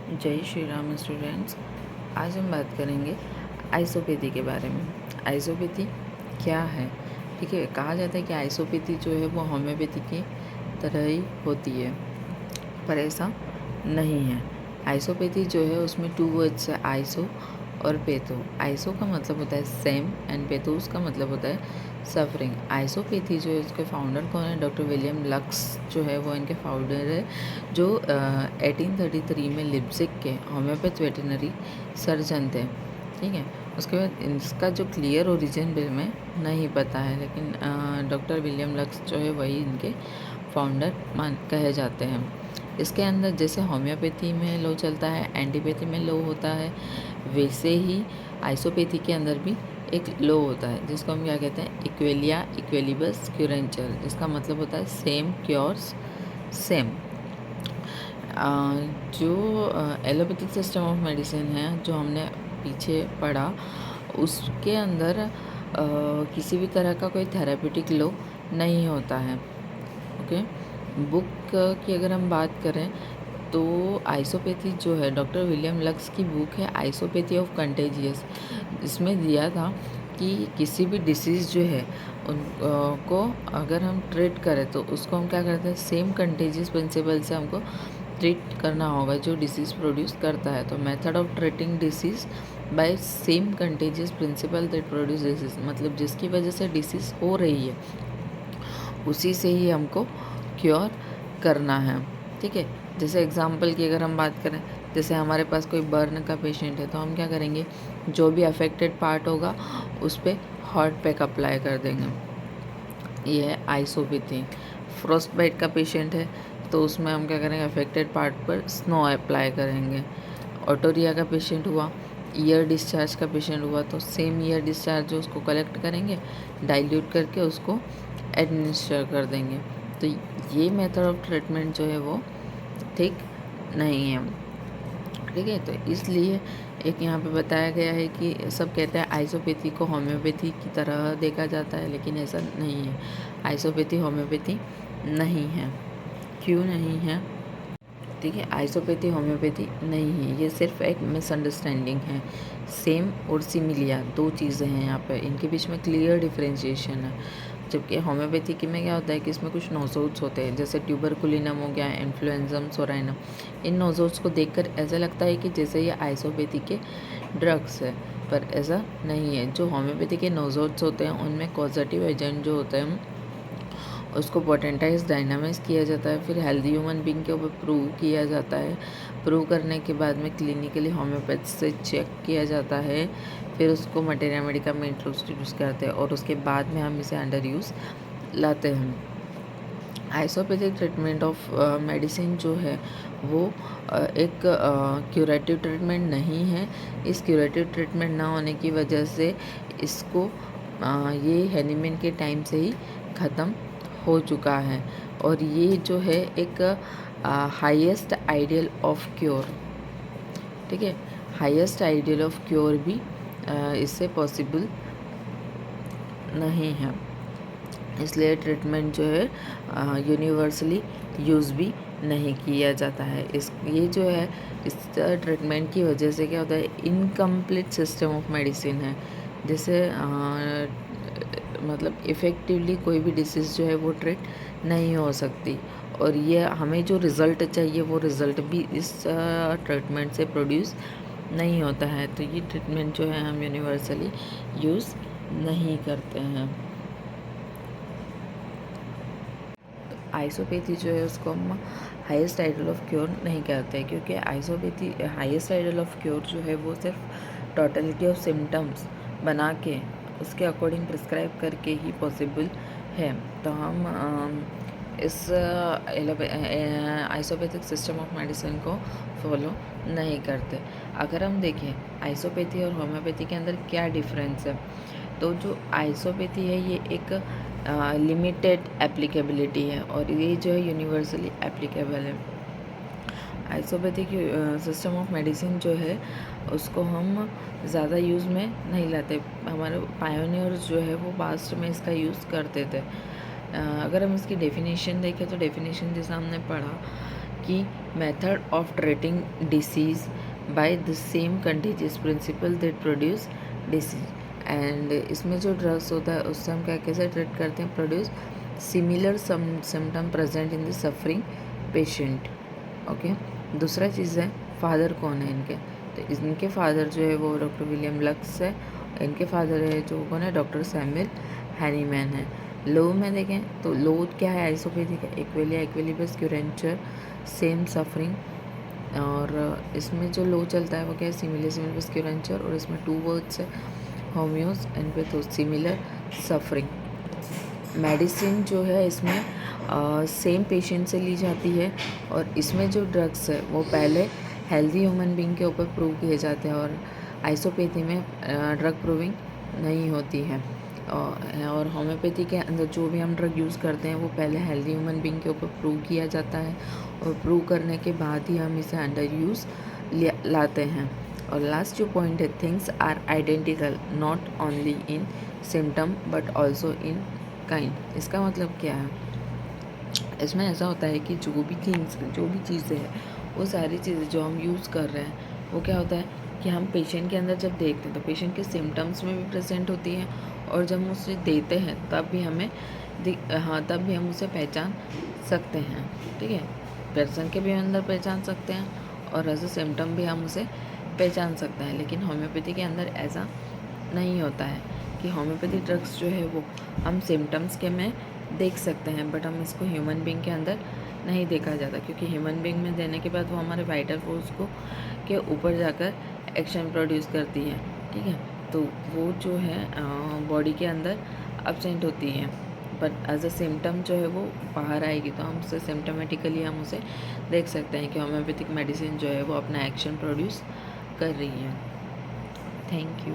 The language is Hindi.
जय श्री राम स्टूडेंट्स। आज हम बात करेंगे आइसोपैथी के बारे में। आइसोपैथी क्या है? ठीक है, कहा जाता है कि आइसोपैथी जो है वो होम्योपैथी की तरह ही होती है, पर ऐसा नहीं है। आइसोपैथी जो है उसमें 2 वर्ड्स है, आइसो और पैथो। आइसो का मतलब होता है सेम एंड पैथोस का मतलब होता है सफरिंग। आइसोपैथी जो है उसके फाउंडर कौन है? डॉक्टर विलियम लक्स जो है वो इनके फाउंडर है, जो 1833 में लिप्जिग के होम्योपैथ वेटरनरी सर्जन थे। ठीक है, उसके बाद इसका जो क्लियर ओरिजिन बिल में नहीं पता है, लेकिन डॉक्टर विलियम लक्स जो है वही इनके फाउंडर कहे जाते हैं। इसके अंदर जैसे होम्योपैथी में लो चलता है, एंटीपैथी में लो होता है, वैसे ही आइसोपैथी के अंदर भी एक लो होता है, जिसको हम क्या कहते हैं? इक्वेलिया इक्वेलिबस क्यूरेंचर, जिसका मतलब होता है सेम क्योर्स सेम। जो एलोपैथिक सिस्टम ऑफ मेडिसिन है जो हमने पीछे पढ़ा, उसके अंदर किसी भी तरह का कोई थेरेपेटिक लो नहीं होता है। ओके, बुक की अगर हम बात करें तो आइसोपैथी जो है डॉक्टर विलियम लक्स की बुक है आइसोपैथी ऑफ कंटेजियस। इसमें दिया था कि किसी भी डिसीज़ जो है उन को अगर हम ट्रीट करें तो उसको हम क्या करते हैं? सेम कंटेजियस प्रिंसिपल से हमको ट्रीट करना होगा जो डिसीज़ प्रोड्यूस करता है। तो method of treating disease by same contagious principle that produce disease, मतलब जिसकी वजह से डिसीज़ हो रही है उसी से ही हमको क्योर करना है। ठीक है, जैसे एग्जांपल की अगर हम बात करें, जैसे हमारे पास कोई बर्न का पेशेंट है तो हम क्या करेंगे? जो भी अफेक्टेड पार्ट होगा उस पर हॉट पैक अप्लाई कर देंगे। ये है आइसोपैथी। फ्रॉस्ट बाइट का पेशेंट है तो उसमें हम क्या करेंगे? अफेक्टेड पार्ट पर स्नो अप्लाई करेंगे। ऑटोरिया का पेशेंट हुआ, ईयर डिस्चार्ज का पेशेंट हुआ तो सेम ईयर डिस्चार्ज जो उसको कलेक्ट करेंगे, डाइल्यूट करके उसको एडमिनिस्टर कर देंगे। तो ये मेथड ऑफ ट्रीटमेंट जो है वो ठीक नहीं है। ठीक है, तो इसलिए एक यहाँ पे बताया गया है कि सब कहते हैं आइसोपैथी को होम्योपैथी की तरह देखा जाता है, लेकिन ऐसा नहीं है। आइसोपैथी होम्योपैथी नहीं है। क्यों नहीं है? ठीक है, आइसोपैथी होम्योपैथी नहीं है, ये सिर्फ एक मिसअंडरस्टैंडिंग है। सेम और सिमिलिया 2 चीज़ें हैं यहाँ पे, इनके बीच में क्लियर डिफरेंशिएशन है। जबकि होम्योपैथी की में क्या होता है कि इसमें कुछ नोजोड्स होते हैं, जैसे ट्यूबरकुलिनम हो गया, इन्फ्लुएंजम, सोराइनम। इन नोजोड्स को देखकर ऐसा लगता है कि जैसे ये आइसोपैथी के ड्रग्स है, पर ऐसा नहीं है। जो होम्योपैथी के नोजोड्स होते हैं उनमें कॉजेटिव एजेंट जो होते हैं उसको पोटेंटाइज डायनामाइज किया जाता है, फिर हेल्दी ह्यूमन बींग के ऊपर प्रूव किया जाता है। प्रूव करने के बाद में क्लिनिकली होम्योपैथ से चेक किया जाता है, फिर उसको मटेरिया मेडिका में इंट्रोड्यूस करते हैं और उसके बाद में हम इसे अंडर यूज़ लाते हैं। आइसोपैथिक ट्रीटमेंट ऑफ मेडिसिन जो है वो एक क्यूरेटिव ट्रीटमेंट नहीं है। इस क्यूरेटिव ट्रीटमेंट ना होने की वजह से इसको ये हैनीमैन के टाइम से ही ख़त्म हो चुका है, और ये जो है एक हाईएस्ट आइडियल ऑफ क्योर। ठीक है, हाईएस्ट आइडियल ऑफ क्योर भी इससे पॉसिबल नहीं है, इसलिए ट्रीटमेंट जो है यूनिवर्सली यूज़ भी नहीं किया जाता है। ये जो है इस ट्रीटमेंट की वजह से क्या होता है? इनकम्प्लीट सिस्टम ऑफ मेडिसिन है, जैसे मतलब इफ़ेक्टिवली कोई भी डिसीज़ जो है वो ट्रीट नहीं हो सकती, और ये हमें जो रिज़ल्ट चाहिए वो रिज़ल्ट भी इस ट्रीटमेंट से प्रोड्यूस नहीं होता है। तो ये ट्रीटमेंट जो है हम यूनिवर्सली यूज़ नहीं करते हैं। आइसोपैथी जो है उसको हम हाईएस्ट आइडल ऑफ क्योर नहीं कहते हैं, क्योंकि आइसोपैथी हाईएस्ट आइडल ऑफ क्योर जो है वो सिर्फ टोटलिटी ऑफ सिम्टम्स बना के उसके अकॉर्डिंग प्रिस्क्राइब करके ही पॉसिबल है। तो हम इस आइसोपैथिक सिस्टम ऑफ मेडिसिन को फॉलो नहीं करते। अगर हम देखें आइसोपैथी और होम्योपैथी के अंदर क्या डिफरेंस है, तो जो आइसोपैथी है ये एक लिमिटेड एप्लीकेबिलिटी है, और ये जो है यूनिवर्सली एप्लीकेबल है। आइसोपैथिक सिस्टम ऑफ मेडिसिन जो है उसको हम ज़्यादा यूज़ में नहीं लाते। हमारे पायोनियर्स जो है वो पास्ट में इसका यूज़ करते थे। अगर हम इसकी डेफिनेशन देखें तो डेफिनेशन जैसा हमने पढ़ा कि method of treating disease by the same contagious principle that produce disease. And इसमें जो ड्रग्स होता है उससे हम क्या कैसे ट्रीट करते हैं, produce similar symptom present in the suffering patient. Okay, दूसरा चीज़ है फादर कौन है इनके, तो इनके फादर जो है वो डॉक्टर विलियम लक्स है, इनके फादर है जो कौन है, डॉक्टर सैमुअल हैनीमैन है। लो में देखें तो लो क्या है, आइसोपैथिक है, इक्वेलिया इक्वेलिबस क्यूरेंचर सेम सफरिंग। और इसमें जो लो चलता है वो क्या है, सिमिलर सिमिलबस क्यूरेंचर, और इसमें 2 वर्ड्स है, होम्योस and with similar suffering. Medicine जो है इसमें सेम पेशेंट से ली जाती है, और इसमें जो ड्रग्स है वो पहले हेल्दी ह्यूमन बीइंग के ऊपर प्रूव किए जाते हैं, और आइसोपैथी में ड्रग प्रूविंग नहीं होती है। और होम्योपैथी के अंदर जो भी हम ड्रग यूज़ करते हैं वो पहले हेल्दी ह्यूमन बीइंग के ऊपर प्रूव किया जाता है, और प्रूव करने के बाद ही हम इसे अंडर यूज़ लाते हैं। और लास्ट जो पॉइंट है, things are identical not only in symptom but also in kind. इसका मतलब क्या है, इसमें ऐसा होता है कि जो भी थिंग्स, जो भी चीज़ें हैं, वो सारी चीज़ें जो हम यूज़ कर रहे हैं वो क्या होता है कि हम पेशेंट के अंदर जब देखते हैं तो पेशेंट के सिम्टम्स में भी प्रेजेंट होती हैं, और जब हम उसे देते हैं तब भी हमें तब भी हम उसे पहचान सकते हैं। ठीक है, पर्सन के भी अंदर पहचान सकते हैं और एज अ सिम्टम भी हम उसे पहचान सकते हैं। लेकिन होम्योपैथी के अंदर ऐसा नहीं होता है कि होम्योपैथी ड्रग्स जो है वो हम सिम्टम्स के में देख सकते हैं, बट हम इसको ह्यूमन बीइंग के अंदर नहीं देखा जाता, क्योंकि ह्यूमन बीइंग में देने के बाद वो हमारे वाइटल फोर्स को के ऊपर जाकर एक्शन प्रोड्यूस करती है। ठीक है, तो वो जो है बॉडी के अंदर एब्सेंट होती है, बट एज अ सिम्टम जो है वो बाहर आएगी, तो हम उसे सिम्टोमेटिकली हम उसे देख सकते हैं कि होम्योपैथिक मेडिसिन जो है वो अपना एक्शन प्रोड्यूस कर रही है। Thank you.